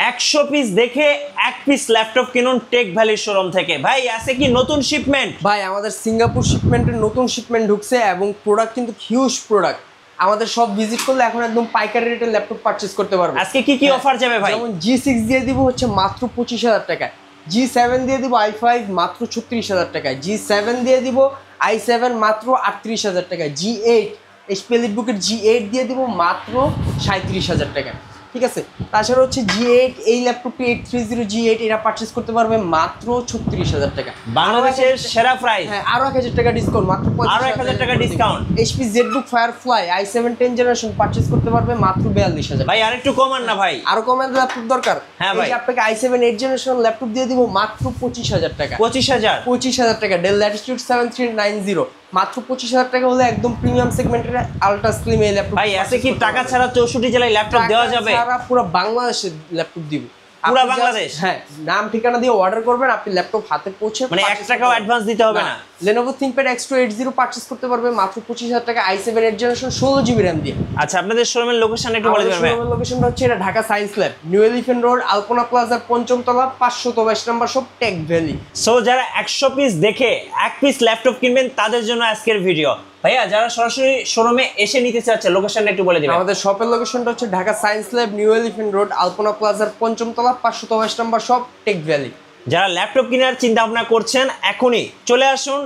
100 piece দেখে এক piece laptop কিনুন টেক ভ্যালি শোরুম থেকে। ভাই আছে কি নতুন শিপমেন্ট? ভাই আমাদের সিঙ্গাপুর শিপমেন্টের নতুন শিপমেন্ট ঢুকছে এবং প্রোডাক্ট কিন্তু হিউজ প্রোডাক্ট। আমাদের সব ভিজিট করলে এখন একদম পাইকারি রেটে ল্যাপটপ পারচেজ করতে পারবে। আজকে কি কি অফার যাবে ভাই? যেমন G6 দিয়ে দিব হচ্ছে মাত্র 25,000 টাকায়, G7 দিয়ে দিব i5 মাত্র 36,000 টাকায়, G7 দিয়ে দিব i7 মাত্র 38,000 টাকায়, G8 HP EliteBook-এর G8 দিয়ে দিব মাত্র 37,000 টাকায়। ঠিক আছে, তাছাড়া হচ্ছে G8 এই ল্যাপটপটি 830 G8 এটা পারচেজ করতে পারবে মাত্র 36,000 টাকা। বাংলাদেশের সেরা প্রাইস। হ্যাঁ, আরো 1,000 টাকা ডিসকাউন্ট, মাত্র 1,000 টাকা discount. HP ZBook Firefly i7 10 generation purchase করতে পারবে মাত্র 42,000। ভাই আরেকটু কমান না ভাই? আরো কমের ল্যাপটপ দরকার? হ্যাঁ ভাই, আপনাকে i7 8 জেনারেশন ল্যাপটপ দিয়ে দিব মাত্র 25,000 টাকা। 25,000 টাকা। Dell Latitude 7390 মাত্র 25,000 টাকা হলে একদম প্রিমিয়াম সেগমেন্টের আলট্রা স্লিম এই ল্যাপটপ। ভাই আছে কি টাকা ছাড়া 64 জেলায় ল্যাপটপ দেওয়া যাবে? সারা পুরো বাংলাদেশে ল্যাপটপ দিব। পুরো বাংলাদেশ? হ্যাঁ, নাম ঠিকানা দিয়ে অর্ডার করবেন, আপনি ল্যাপটপ হাতে পৌঁছে মানে 1 টাকাও অ্যাডভান্স দিতে হবে না। Lenovo ThinkPad X280 পারচেজ করতে পারবে মাত্র 25,000 টাকা i7 8 জেনারেশন 16GB RAM দিয়ে। আচ্ছা, আপনাদের শোরুমের লোকেশন একটু বলে দিবেন ভাই? শোরুমের লোকেশনটা হচ্ছে এটা Dhaka science lab, new elephant road, Alpana প্লাজার 5ম তলা 522 number shop, tech valley. So যারা 100 পিস দেখে এক পিস ল্যাপটপ কিনবেন তাদের জন্য আজকের ভিডিও। ভাইয়া যারা সরাসরি শোরুমে এসে নিতে চাচ্ছে লোকেশনটা একটু বলে দিবেন? আমাদের শপের লোকেশনটা হচ্ছে Dhaka science lab, new elephant road, Alpana প্লাজার 5ম তলা 522 নম্বর শপ, টেক ভ্যালি। যারা ল্যাপটপ কেনার চিন্তা ভাবনা করছেন এখনই চলে আসুন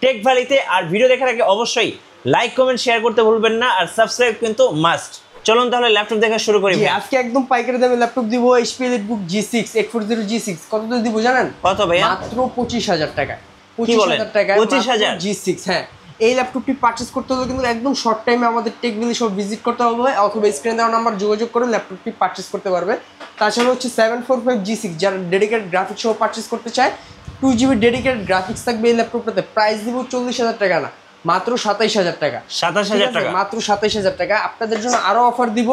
টেক ভ্যালিতে। আর ভিডিও দেখার আগে অবশ্যই লাইক কমেন্ট শেয়ার করতে ভুলবেন না, আর সাবস্ক্রাইব কিন্তু মাস্ট। চলুন তাহলে ল্যাপটপ দেখা শুরু করি। আজকে একদম পাইকারি দামে ল্যাপটপ দিব HP EliteBook G6 840 G6। কত দিয়ে দিব জানেন? কত ভাইয়া? মাত্র 25,000 টাকা। 25,000 টাকা। 25,000 G6। হ্যাঁ, এই ল্যাপটপটি পারচেজ করতে হলে কিন্তু একদম শর্ট টাইমে আমাদের টেক ভ্যালি সব ভিজিট করতে হবে, অথবা স্ক্রিনে দেওয়া নাম্বার যোগাযোগ করে ল্যাপটপটি পারচেজ করতে পারবে। তাছাড়া হচ্ছে 745 G6 যারা ডেডিকেটেড গ্রাফিক্স সহ পারচেজ করতে চায়, 2GB ডেডিকেটেড গ্রাফিক্স থাকবে এই ল্যাপটপটাতে। প্রাইস দিব 40,000 টাকা না, মাত্র 27,000 টাকা। 27,000 টাকা, মাত্র 27,000 টাকা। আপনাদের জন্য আরো অফার দিব।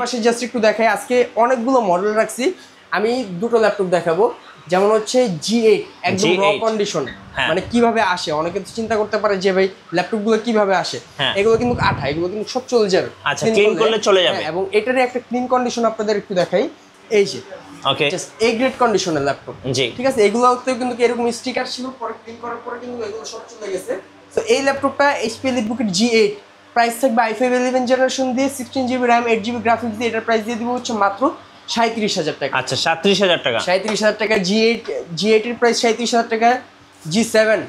পাশে জাস্ট একটু দেখাই, আজকে অনেকগুলো মডেল রাখছি, আমি দুটো ল্যাপটপ দেখাবো। যেমন হচ্ছে G8 একদম র কন্ডিশন, মানে কিভাবে আসে, অনেকে তো চিন্তা করতে পারে যে ভাই ল্যাপটপ গুলো কিভাবে আসে। এগুলো কিন্তু আঠা, এগুলো কিন্তু সব চলে যাবে। আচ্ছা, ক্লিন করলে চলে যাবে। এবং এটারই একটা ক্লিন কন্ডিশন আপনাদের একটু দেখাই। এই যে ওকে, জাস্ট A গ্রেড কন্ডিশনের ল্যাপটপ। জি, ঠিক আছে, এগুলোতেও কিন্তু এরকম স্টিকার ছিল, পরে ক্লিন করার পরে কিন্তু এগুলো সব চলে গেছে। তো এই ল্যাপটপটা HP EliteBook-এর G8 প্রাইস থাকবে i5 11 জেনারেশন দিয়ে 16GB RAM 8GB গ্রাফিক্স দিয়ে। এটার প্রাইস দিয়ে দিব হচ্ছে মাত্র 37,000 টাকা। আচ্ছা, 37,000 টাকা। 37,000 টাকা। G8 এর প্রাইস 37,000 টাকা। G7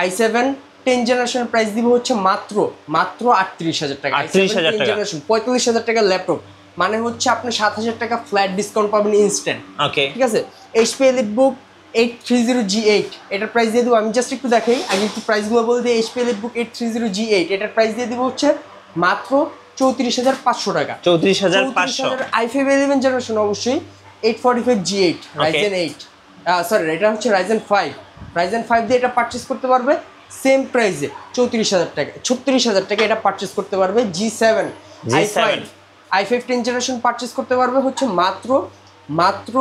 i7 10 জেনারেশনের প্রাইস দিব হচ্ছে মাত্র 38,000 টাকা। 38,000 টাকা, 45,000 টাকার ল্যাপটপ, মানে হচ্ছে আপনি 7,000 টাকা ফ্ল্যাট ডিসকাউন্ট পাবেন ইনস্ট্যান্ট। ওকে, ঠিক আছে। HP EliteBook 830 G8 এটার প্রাইস দিয়ে দিব, আমি জাস্ট একটু দেখাই আগে, একটু প্রাইসগুলো বলে দিই। HP EliteBook 830 G8 এটার প্রাইস দিয়ে দিব হচ্ছে মাত্র 34,500 টাকা। 34,500। i5 11 জেনারেশন অবশ্যই 845 G8 Ryzen 8 সরি, এটা হচ্ছে Ryzen 5 দিয়ে এটা পারচেজ করতে পারবে সেম প্রাইসে 34,000 টাকা, 36,000 টাকা এটা পারচেজ করতে পারবে। G7 i5 10 জেনারেশন পারচেজ করতে পারবে হচ্ছে মাত্র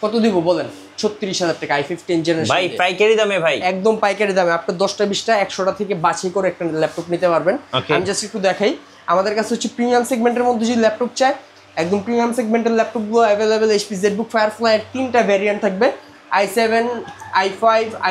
কত দিব বলেন? 36,000 টাকা i5 10 জেনারেশন। ভাই পাইকারি দামে, ভাই একদম পাইকারি দামে। আপনি 10টা 20টা 100টা থেকে বাছাই করে একটা ল্যাপটপ নিতে পারবেন। আমি জাস্ট একটু দেখাই, আমাদের কাছে হচ্ছে প্রিমিয়াম সেগমেন্টের মধ্যে যদি ল্যাপটপ চায়, একদম প্রিমিয়াম সেগমেন্টের ল্যাপটপগুলো অ্যাভেলেবেল। HP ZBook Firefly এর 3টা ভ্যারিয়েন্ট থাকবে, i7 i5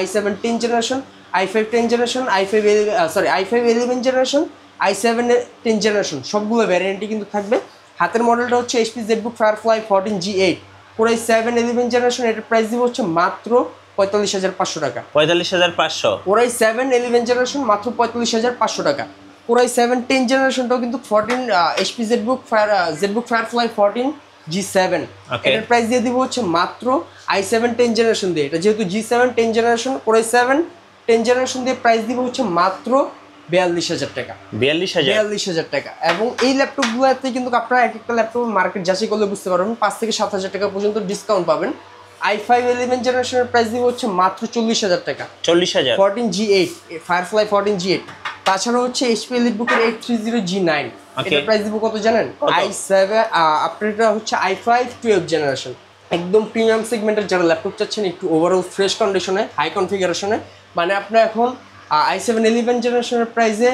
i7 10 generation, i5 10 generation, i5 11 generation, i7 10 generation, সবগুলো ভ্যারিয়েন্টই কিন্তু থাকবে। হাতের মডেলটা হচ্ছে HP ZBook Firefly 14 G8 পুরো 7 11 জেনারেশন। এটার প্রাইস দিব হচ্ছে মাত্র 45,500 টাকা। 45,500। পুরো 7 11 জেনারেশন মাত্র 45,500 টাকা। পুরো 7 10 জেনারেশনটাও কিন্তু 14 HP ZBook Firefly 14 G7 এটার প্রাইস দিয়ে দিব হচ্ছে মাত্র i7 10 জেনারেশন দিয়ে। এটা যেহেতু G7 10 জেনারেশন, পুরো 7 10 জেনারেশন দিয়ে প্রাইস দিব হচ্ছে মাত্র 42,000 টাকা। 42,000 টাকা। এবং এই ল্যাপটপগুলোতে কিন্তু আপনারা এক একটা ল্যাপটপ মার্কেট যাচাই করলে বুঝতে পারবেন 5 থেকে 7,000 টাকা পর্যন্ত ডিসকাউন্ট পাবেন। i5 11 জেনারেশনের প্রাইস দিব হচ্ছে মাত্র 40,000 টাকা। 40,000। 14 G8 Firefly 14 G8। তাছাড়া হচ্ছে HP EliteBook-এর 830 G9 এটার প্রাইস দিব কত জানেন? i7 আপনার এটা হচ্ছে i5 12 জেনারেশন, একদম প্রিমিয়াম সেগমেন্টের যারা ল্যাপটপ চাচ্ছেন একটু ওভারঅল ফ্রেশ কন্ডিশনে, হাই কনফিগারেশনে, মানে আপনার এখন i7 11 জেনারেশনের প্রাইসে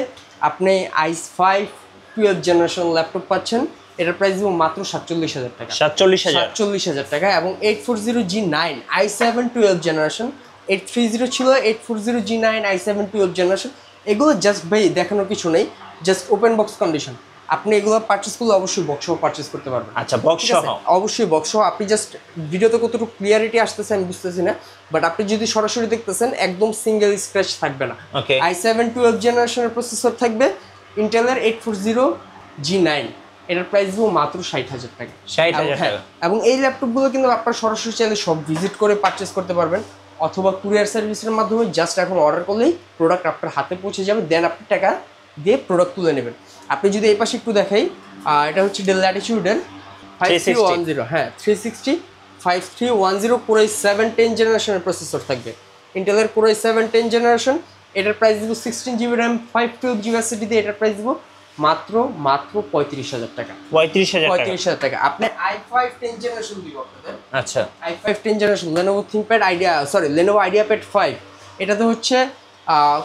আপনি i5 12 জেনারেশন ল্যাপটপ পাচ্ছেন এটার প্রাইস দিব মাত্র 47,000 টাকা। 47,000 টাকা। এবং 840G9 i7 12 জেনারেশন, 830 ছিল, 840G9 i7 12 জেনারেশন, এগুলো জাস্ট ভাই দেখানোর কিছু নেই, জাস্ট ওপেন বক্স কন্ডিশন। আপনি এগুলো পারচেস করলে অবশ্যই বক্স সহ পারচেস করতে পারবেন। আচ্ছা, বক্স সহ? অবশ্যই বক্স সহ। আপনি জাস্ট ভিডিওতে কতটুকু ক্লিয়ারিটি আসতেছে আমি বুঝতেছি না, বাট আপনি যদি সরাসরি দেখতেছেন একদম সিঙ্গেল স্ক্র্যাচ থাকবে না। i7 12 জেনারেশনের প্রসেসর থাকবে, ইন্টেলের 840G9, এটার প্রাইস দিব মাত্র 60,000 টাকা। 60,000 টাকা। এবং এই ল্যাপটপগুলো কিন্তু আপনারা সরাসরি চাইলে সব ভিজিট করে পারচেস করতে পারবেন, অথবা কুরিয়ার সার্ভিসের মাধ্যমে জাস্ট এখন অর্ডার করলেই প্রোডাক্ট আপনার হাতে পৌঁছে যাবে, দেন আপনি টাকা দিয়ে প্রোডাক্ট তুলে নেবেন। আপনি যদি এই পাশে একটু দেখাই, এটা হচ্ছে ডেল ল্যাটিটিউডের 5310, হ্যাঁ 360 5310 Core i7 10 জেনারেশনের প্রসেসর থাকবে, ইন্টেলের Core i7 10 জেনারেশন। এটার প্রাইস দিব 16GB RAM 512GB SSD দিয়ে, এটার প্রাইস দিব মাত্র 35,000 টাকা। 35,000 টাকা। আপনি i5 10 জেনারেশন দিব আপনাদের। আচ্ছা, i5 10 generation Lenovo ThinkPad Lenovo IdeaPad 5, এটাতে হচ্ছে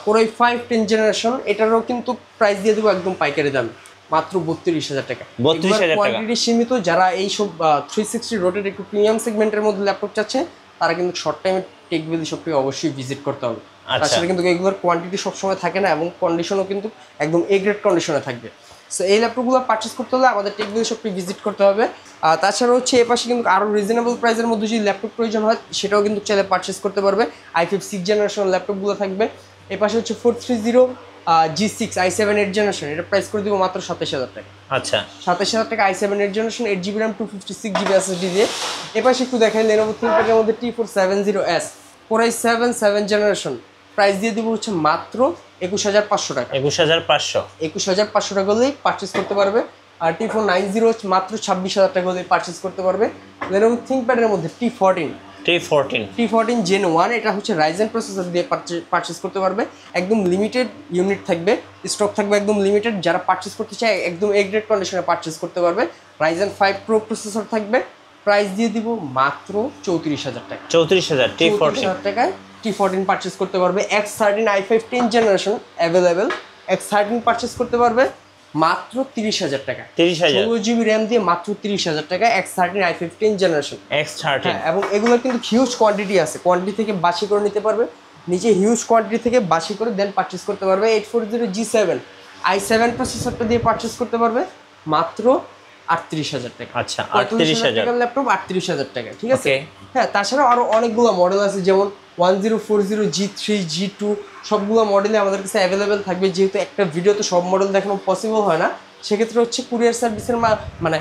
Core i5 10 জেনারেশন, এটারও কিন্তু প্রাইস দিয়ে দেবো একদম পাইকারি দামে মাত্র 32,000 টাকা। 32,000 টাকা। কোয়ান্টিটি সীমিত, যারা এই সব 360 রোটেড একটু প্রিমিয়াম সেগমেন্টের মধ্যে ল্যাপটপ চাচ্ছে তারা কিন্তু শর্ট টাইমে টেকভ্যালি শপে অবশ্যই ভিজিট করতে হবে। তাছাড়া কিন্তু এগুলোর কোয়ান্টিটি সবসময় থাকে না, এবং কন্ডিশনও কিন্তু একদম এ গ্রেড কন্ডিশনে থাকবে। সো এই ল্যাপটপগুলো পারচেস করতে হলে আমাদের টেকভ্যালি শপে ভিজিট করতে হবে। তাছাড়া হচ্ছে এ পাশে কিন্তু আরও রিজনেবল প্রাইসের মধ্যে যদি ল্যাপটপ প্রয়োজন হয় সেটাও কিন্তু চাইলে পারচেস করতে পারবে। i5 6 জেনারেশন ল্যাপটপগুলো থাকবে। এ পাশে হচ্ছে 430G6 i7 8 জেনারেশন, এটা প্রাইস করে দিব মাত্র 27,000 টাকা। আচ্ছা, 27,000 টাকা i7 8 generation, 8GB RAM 256GB SSD দিয়ে। এ পাশে একটু দেখাই Lenovo ThinkPad এর মধ্যে T470S Core i7 7 generation, price দিয়ে দিব হচ্ছে মাত্র 21,500 টাকা। 21,500 টাকা হলেই পারচেস করতে পারবে। আর T490 হচ্ছে মাত্র 26,000 টাকা হলেই পারচেস করতে পারবে। Lenovo ThinkPad এর মধ্যে T14 Gen 1, এটা হচ্ছে Ryzen প্রসেসর দিয়ে পারচেস করতে পারবে। একদম লিমিটেড ইউনিট থাকবে, স্টক থাকবে একদম লিমিটেড। যারা পারচেস করতে চায় একদম এ গ্রেড কন্ডিশনে পারচেস করতে পারবে। Ryzen 5 Pro প্রসেসর থাকবে, প্রাইস দিয়ে দিব মাত্র 34,000 টাকা। 34,000 টাকায় T14 পারচেস করতে পারবে। X13 i5 10 generation available, X13 purchase করতে পারবে মাত্র 30,000 টাকা। 16GB RAM দিয়ে মাত্র 30,000 টাকা X13 i5 10 জেনারেশন। X13, এবং এগুলোর কিন্তু হিউজ কোয়ান্টিটি আছে, কোয়ান্টিটি থেকে বাছাই করে নিতে পারবে, নিচে হিউজ কোয়ান্টিটি থেকে বাছাই করে দেন পারচেস করতে পারবে। 840G7 i7 প্রসেসরটা দিয়ে পারচেস করতে পারবে মাত্র 38,000 টাকা। আচ্ছা, 38,000 টাকার ল্যাপটপ 38,000 টাকা, ঠিক আছে। হ্যাঁ, তাছাড়াও আরো অনেকগুলো মডেল আছে, যেমন 1040G3 G2 সবগুলো মডেলে আমাদের কাছে অ্যাভেলেবেল থাকবে। যেহেতু একটা ভিডিওতে সব মডেল দেখানো পসিবল হয় না, সেক্ষেত্রে হচ্ছে কুরিয়ার সার্ভিসের মানে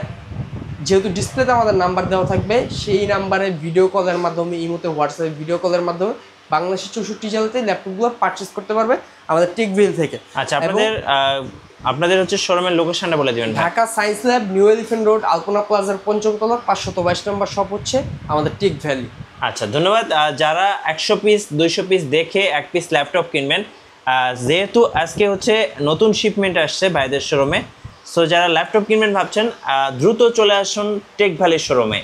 যেহেতু ডিসপ্লেতে আমাদের নাম্বার দেওয়া থাকবে, সেই নাম্বারে ভিডিও কলের মাধ্যমে, ইমোতে হোয়াটসঅ্যাপে ভিডিও কলের মাধ্যমে বাংলাদেশের 64 জেলাতে ল্যাপটপগুলো পারচেস করতে পারবে আমাদের টেকভিল থেকে। আচ্ছা, আপনাদের হচ্ছে শোরুমের লোকেশনটা বলে দিবেন। Dhaka science lab, new elephant road, Alpana প্লাজার 5ম তলা, 522 নম্বর শপ হচ্ছে আমাদের টেক ভ্যালি। আচ্ছা, ধন্যবাদ। যারা 100 পিস 200 পিস দেখে এক পিস ল্যাপটপ কিনবেন, যেহেতু আজকে হচ্ছে নতুন শিপমেন্ট আসছে ভাইদের শোরুমে, সো যারা ল্যাপটপ কিনবেন ভাবছেন দ্রুত চলে আসুন টেক ভ্যালির শোরুমে।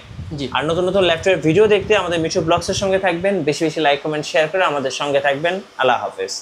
আর নতুন নতুন ল্যাপটপের ভিডিও দেখতে আমাদের মিঠু ব্লগসের সঙ্গে থাকবেন, বেশি বেশি লাইক কমেন্ট শেয়ার করে আমাদের সঙ্গে থাকবেন। আল্লাহ হাফেজ।